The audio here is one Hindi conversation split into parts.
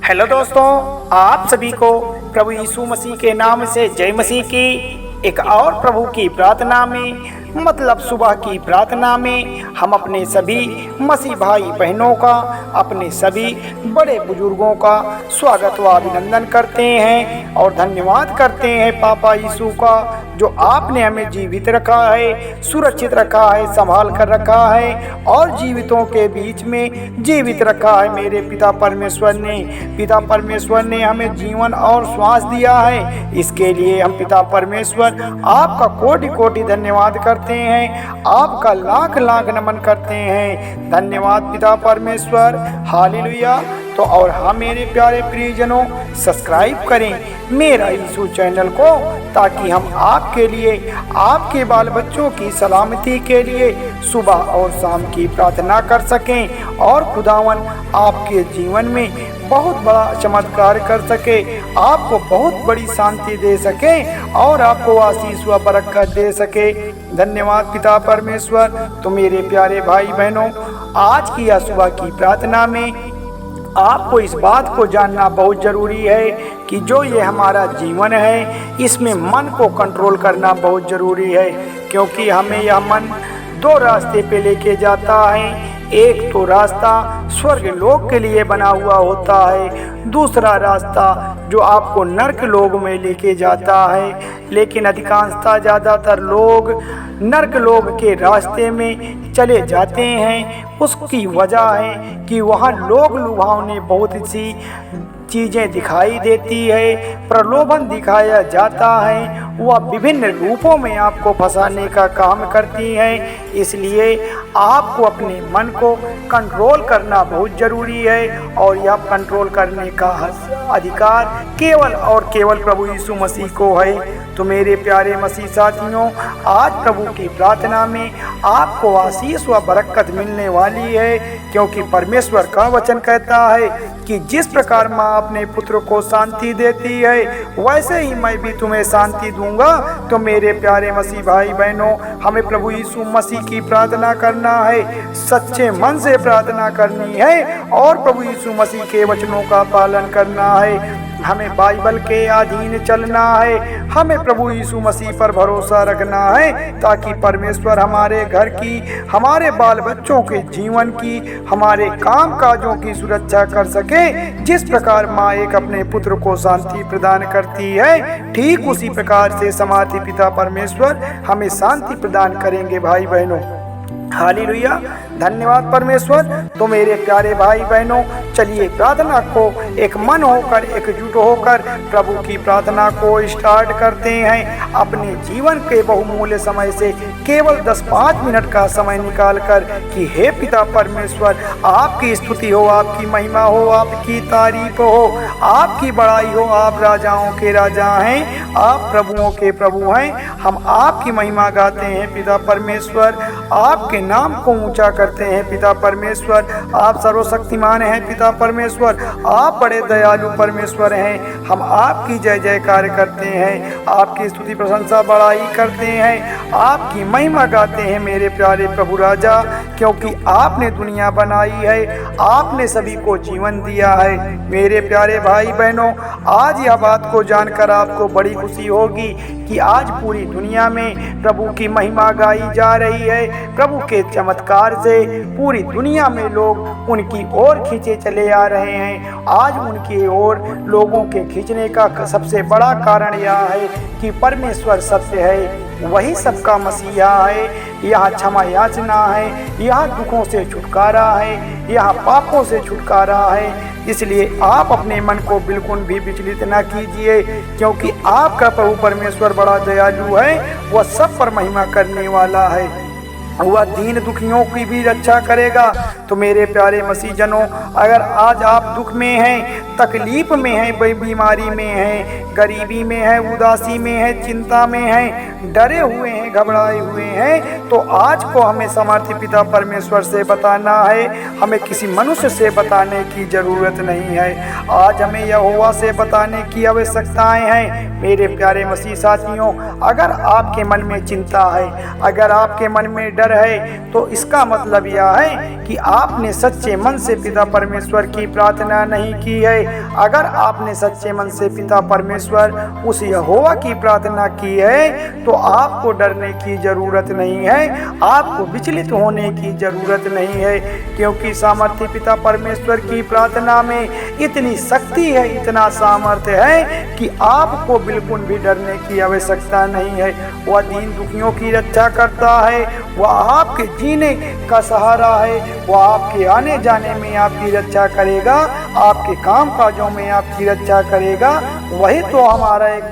हेलो दोस्तों, आप सभी को प्रभु यीशु मसीह के नाम से जय मसीह की एक और प्रभु की प्रार्थना में मतलब सुबह की प्रार्थना में हम अपने सभी मसीह भाई बहनों का, अपने सभी बड़े बुजुर्गों का स्वागत व अभिनंदन करते हैं और धन्यवाद करते हैं पापा यीशु का, जो आपने हमें जीवित रखा है, सुरक्षित रखा है, संभाल कर रखा है और जीवितों के बीच में जीवित रखा है। मेरे पिता परमेश्वर ने हमें जीवन और श्वास दिया है। इसके लिए हम पिता परमेश्वर आपका कोटि कोटि धन्यवाद करते हैं, आपका लाख लाख नमन करते हैं। धन्यवाद पिता परमेश्वर, हालेलुया। तो और हाँ मेरे प्यारे प्रियजनों, सब्सक्राइब करें मेरा यीशु चैनल को, ताकि हम आपके लिए, आपके बाल बच्चों की सलामती के लिए सुबह और शाम की प्रार्थना कर सकें और खुदावन आपके जीवन में बहुत बड़ा चमत्कार कर सके, आपको बहुत बड़ी शांति दे सके और आपको आशीष व बरकत दे सके। धन्यवाद पिता परमेश्वर। तो मेरे प्यारे भाई बहनों, आज की यह सुबह की प्रार्थना में आपको इस बात को जानना बहुत ज़रूरी है कि जो ये हमारा जीवन है, इसमें मन को कंट्रोल करना बहुत ज़रूरी है, क्योंकि हमें यह मन दो रास्ते पे लेके जाता है। एक तो रास्ता स्वर्ग लोक के लिए बना हुआ होता है, दूसरा रास्ता जो आपको नरक लोक में लेके जाता है। लेकिन अधिकांशतः ज़्यादातर लोग नरक लोक के रास्ते में चले जाते हैं। उसकी वजह है कि वहाँ लोक लुभावने बहुत सी चीज़ें दिखाई देती है, प्रलोभन दिखाया जाता है, वह विभिन्न रूपों में आपको फंसाने का काम करती हैं। इसलिए आपको अपने मन को कंट्रोल करना बहुत ज़रूरी है और यह कंट्रोल करने का अधिकार केवल और केवल प्रभु यीशु मसीह को है। तो मेरे प्यारे मसीह साथियों, आज प्रभु की प्रार्थना में आपको आशीष व बरकत मिलने वाली है, क्योंकि परमेश्वर का वचन कहता है कि जिस प्रकार माँ अपने पुत्र को शांति देती है, वैसे ही मैं भी तुम्हें शांति दूंगा। तो मेरे प्यारे मसीह भाई बहनों, हमें प्रभु यीशु मसीह की प्रार्थना करना है, सच्चे मन से प्रार्थना करनी है और प्रभु यीशु मसीह के वचनों का पालन करना है। हमें बाइबल के अधीन चलना है, हमें प्रभु यीशु मसीह पर भरोसा रखना है, ताकि परमेश्वर हमारे घर की, हमारे बाल बच्चों के जीवन की, हमारे काम काजों की सुरक्षा कर सके। जिस प्रकार माँ एक अपने पुत्र को शांति प्रदान करती है, ठीक उसी प्रकार से समाधि पिता परमेश्वर हमें शांति प्रदान करेंगे। भाई बहनों, हालेलुया, धन्यवाद परमेश्वर। तो मेरे प्यारे भाई बहनों, चलिए प्रार्थना को एक मन होकर, एकजुट होकर प्रभु की प्रार्थना को स्टार्ट करते हैं। अपने जीवन के बहुमूल्य समय से केवल 10-5 मिनट का समय निकालकर कि हे पिता परमेश्वर, आपकी स्तुति हो, आपकी महिमा हो, आपकी तारीफ हो, आपकी बड़ाई हो। आप राजाओं के राजा हैं, आप प्रभुओं के प्रभु हैं। हम आपकी महिमा गाते हैं पिता परमेश्वर, आपके नाम को ऊंचा करते हैं पिता परमेश्वर। आप सर्वशक्तिमान हैं पिता परमेश्वर, आप बड़े दयालु परमेश्वर हैं। हम आपकी जय जयकार करते हैं, आपकी स्तुति प्रशंसा बड़ाई करते हैं, आपकी महिमा गाते हैं मेरे प्यारे प्रभु राजा, क्योंकि आपने दुनिया बनाई है, आपने सभी को जीवन दिया है। मेरे प्यारे भाई बहनों, आज यह बात को जानकर आपको बड़ी खुशी होगी कि आज पूरी दुनिया में प्रभु की महिमा गाई जा रही है। प्रभु के चमत्कार से पूरी दुनिया में लोग उनकी ओर खींचे चले आ रहे हैं। आज उनकी ओर लोगों के खींचने का सबसे बड़ा कारण यह है कि परमेश्वर सत्य है, वही सबका मसीहा है। यहाँ क्षमा याचना है, यहाँ दुखों से छुटकारा है, यहाँ पापों से छुटकारा है। इसलिए आप अपने मन को बिल्कुल भी विचलित न कीजिए, क्योंकि आपका प्रभु परमेश्वर बड़ा दयालु है, वह सब पर महिमा करने वाला है, वह दीन दुखियों की भी रक्षा करेगा। तो मेरे प्यारे मसीह जनों, अगर आज आप दुख में हैं, तकलीफ में हैं, बीमारी में हैं, गरीबी में हैं, उदासी में हैं, चिंता में हैं, डरे हुए हैं, घबराए हुए हैं, तो आज को हमें समर्थी पिता परमेश्वर से बताना है। हमें किसी मनुष्य से बताने की ज़रूरत नहीं है, आज हमें यहोवा से बताने की आवश्यकताएं हैं। मेरे प्यारे मसीह साथियों, अगर आपके मन में चिंता है, अगर आपके मन में डर डर है, तो इसका मतलब यह है कि आपने सच्चे मन से पिता परमेश्वर की प्रार्थना नहीं की है। अगर आपने सच्चे मन से पिता परमेश्वर उस यहोवा की प्रार्थना की है तो आपको डरने की जरूरत नहीं है, आपको विचलित होने की जरूरत नहीं है, क्योंकि सामर्थ्य पिता परमेश्वर की प्रार्थना में इतनी शक्ति है, इतना सामर्थ्य है कि आपको बिल्कुल भी डरने की आवश्यकता नहीं है। वह दीन दुखियों की रक्षा करता है, वह आपके जीने का सहारा है, वह आपके आने जाने में आपकी रक्षा करेगा, आपके काम काजों में आपकी रक्षा करेगा। वही तो हमारा एक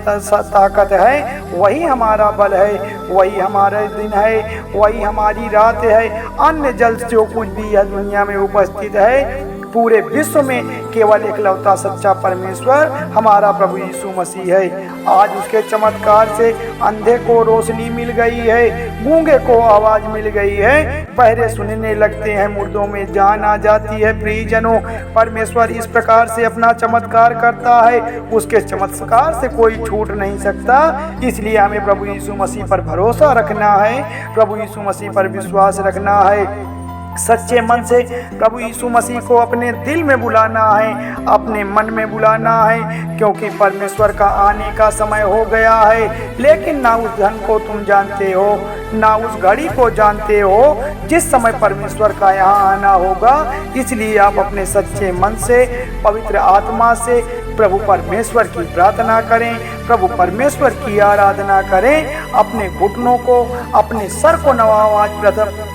ताकत है, वही हमारा बल है, वही हमारा दिन है, वही हमारी रात है। अन्य जल जो कुछ भी यह दुनिया में उपस्थित है, पूरे विश्व में केवल एकलौता सच्चा परमेश्वर हमारा प्रभु यीशु मसीह है। आज उसके चमत्कार से अंधे को रोशनी मिल गई है, गूंगे को आवाज मिल गई है, बहरे सुनने लगते हैं, मुर्दों में जान आ जाती है। प्रियजनों, परमेश्वर इस प्रकार से अपना चमत्कार करता है, उसके चमत्कार से कोई छूट नहीं सकता। इसलिए हमें प्रभु यीशु मसीह पर भरोसा रखना है, प्रभु यीशु मसीह पर विश्वास रखना है। सच्चे मन से प्रभु यीशु मसीह को अपने दिल में बुलाना है, अपने मन में बुलाना है, क्योंकि परमेश्वर का आने का समय हो गया है। लेकिन ना उस धन को तुम जानते हो, ना उस घड़ी को जानते हो जिस समय परमेश्वर का यहाँ आना होगा। इसलिए आप अपने सच्चे मन से, पवित्र आत्मा से प्रभु परमेश्वर की प्रार्थना करें, प्रभु परमेश्वर की आराधना करें, अपने घुटनों को, अपने सर को नवाओ आज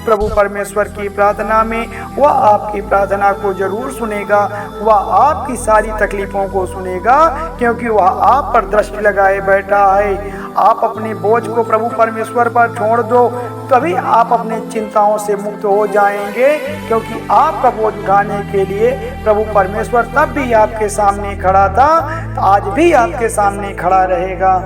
प्रभु परमेश्वर की प्रार्थना में। वह आपकी प्रार्थना को जरूर सुनेगा, वह आपकी सारी तकलीफों को सुनेगा, क्योंकि वह आप पर दृष्टि लगाए बैठा है। आप अपने बोझ को प्रभु परमेश्वर पर छोड़ दो, तभी आप अपनी चिंताओं से मुक्त हो जाएंगे, क्योंकि आपका बोझ उठाने के लिए प्रभु परमेश्वर तब भी आपके सामने खड़ा था, आज भी आपके सामने खड़ा रहेगा।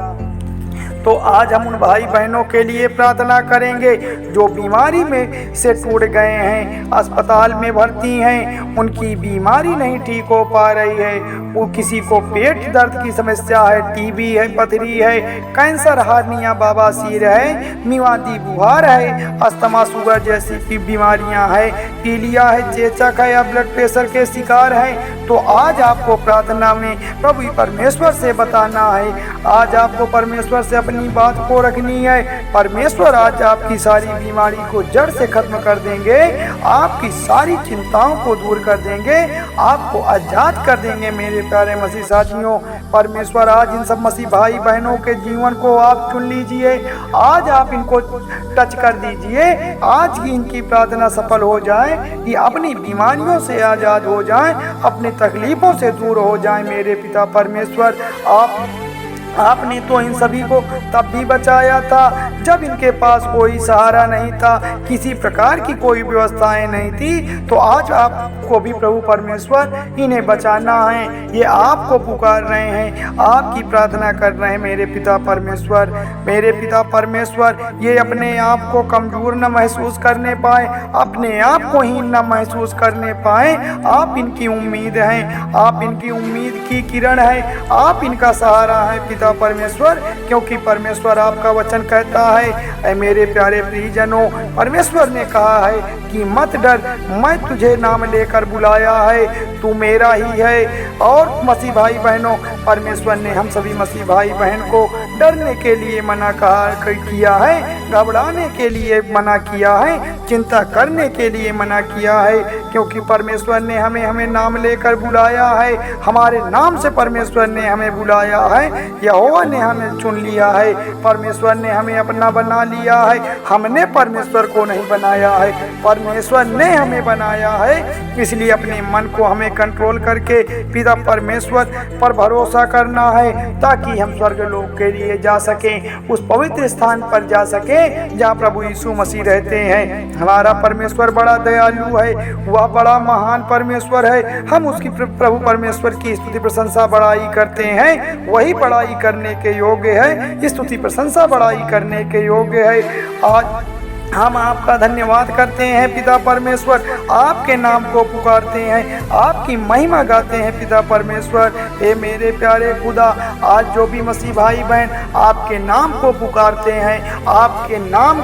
तो आज हम उन भाई बहनों के लिए प्रार्थना करेंगे जो बीमारी में से टूट गए हैं, अस्पताल में भर्ती हैं, उनकी बीमारी नहीं ठीक हो पा रही है। वो किसी को पेट दर्द की समस्या है, टीबी है, पथरी है, कैंसर, हार्निया, बवासीर है, मियादी बुखार है, अस्थमा, शुगर जैसी बीमारियां है, पीलिया है, चेचक है या ब्लड प्रेशर के शिकार हैं। तो आज आपको प्रार्थना में प्रभु परमेश्वर से बताना है, आज आपको परमेश्वर से अपनी बात को रखनी है। परमेश्वर आज आपकी सारी बीमारी को जड़ से खत्म कर देंगे, आपकी सारी चिंताओं को दूर कर देंगे, आपको आजाद कर देंगे। मेरे प्यारे मसीह साथियों, परमेश्वर आज इन सब मसीह भाई बहनों के जीवन को आप चुन लीजिए, आज आप इनको टच कर दीजिए, आज की इनकी प्रार्थना सफल हो जाए, ये अपनी बीमारियों से आजाद हो जाए, अपनी तकलीफों से दूर हो जाए। मेरे पिता परमेश्वर, आपने तो इन सभी को तब भी बचाया था जब इनके पास कोई सहारा नहीं था, किसी प्रकार की कोई व्यवस्थाएं नहीं थी। तो आज आपको भी प्रभु परमेश्वर इन्हें बचाना है, ये आपको पुकार रहे हैं, आपकी प्रार्थना कर रहे हैं। मेरे पिता परमेश्वर, मेरे पिता परमेश्वर, ये अपने आप को कमजोर न महसूस करने पाए, अपने आप को हीन न महसूस करने पाए। आप इनकी उम्मीद हैं, आप इनकी उम्मीद की किरण है, आप इनका सहारा है पिता परमेश्वर, क्योंकि परमेश्वर आपका वचन कहता है, मेरे प्यारे प्रियजनों, परमेश्वर ने कहा है कि मत डर, मैं तुझे नाम लेकर बुलाया है, तू मेरा ही है। और मसीह भाई बहनों, परमेश्वर ने हम सभी मसीह भाई बहन को डरने के लिए मना किया है, घबराने के लिए मना किया है, चिंता करने के लिए मना किया है, क्योंकि परमेश्वर ने हमें नाम लेकर बुलाया है, हमारे नाम से परमेश्वर ने हमें बुलाया है, यहोवा ने हमें चुन लिया है, परमेश्वर ने हमें अपना बना लिया है। हमने परमेश्वर को नहीं बनाया है, परमेश्वर ने हमें बनाया है। इसलिए अपने मन को हमें कंट्रोल करके पिता परमेश्वर पर भरोसा करना है, ताकि हम स्वर्ग लोक के लिए जा सकें, उस पवित्र स्थान पर जा सकें जहाँ प्रभु यीशु मसीह रहते हैं। हमारा परमेश्वर बड़ा दयालु है, वह बड़ा महान परमेश्वर है। हम उसकी प्रभु परमेश्वर की स्तुति प्रशंसा बड़ाई करते हैं, वही बड़ाई करने के योग्य है, स्तुति प्रशंसा बड़ाई करने के योग्य है। आज हम आपका धन्यवाद करते हैं पिता परमेश्वर, आपके नाम को पुकारते हैं, आपकी महिमा गाते हैं पिता परमेश्वर। हे मेरे प्यारे खुदा, आज जो भी मसीह भाई बहन आपकी आपके नाम को पुकारते हैं, आपके नाम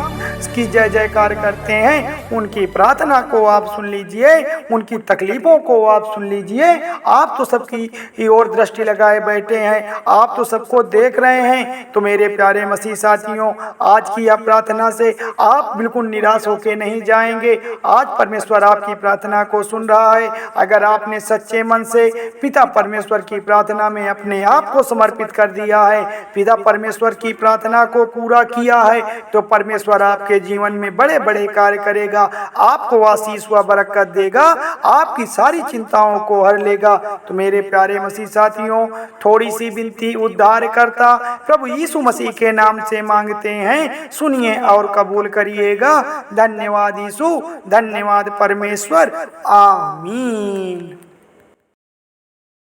की जय जयकार करते हैं, उनकी प्रार्थना को आप सुन लीजिए, उनकी तकलीफों को आप सुन लीजिए। आप तो सबकी ओर दृष्टि लगाए बैठे हैं, आप तो सबको देख रहे हैं। तो मेरे प्यारे मसीह साथियों, आज की यह प्रार्थना से आप बिल्कुल निराश होकर नहीं जाएंगे। आज परमेश्वर आपकी प्रार्थना को सुन रहा है। अगर आपने सच्चे मन से पिता परमेश्वर की प्रार्थना में अपने आप को समर्पित कर दिया है, पिता परमेश्वर की प्रार्थना को पूरा किया है, तो परमेश्वर आपके जीवन में बड़े बड़े कार्य करेगा, आपको आशीष व बरकत देगा, आपकी सारी चिंताओं को हर लेगा। तो मेरे प्यारे मसीह साथियों, थोड़ी सी विनती उद्धार करता प्रभु यीशु मसीह के नाम से मांगते हैं, सुनिए और कबूल करिएगा। धन्यवाद यीशु, धन्यवाद परमेश्वर, आमीन।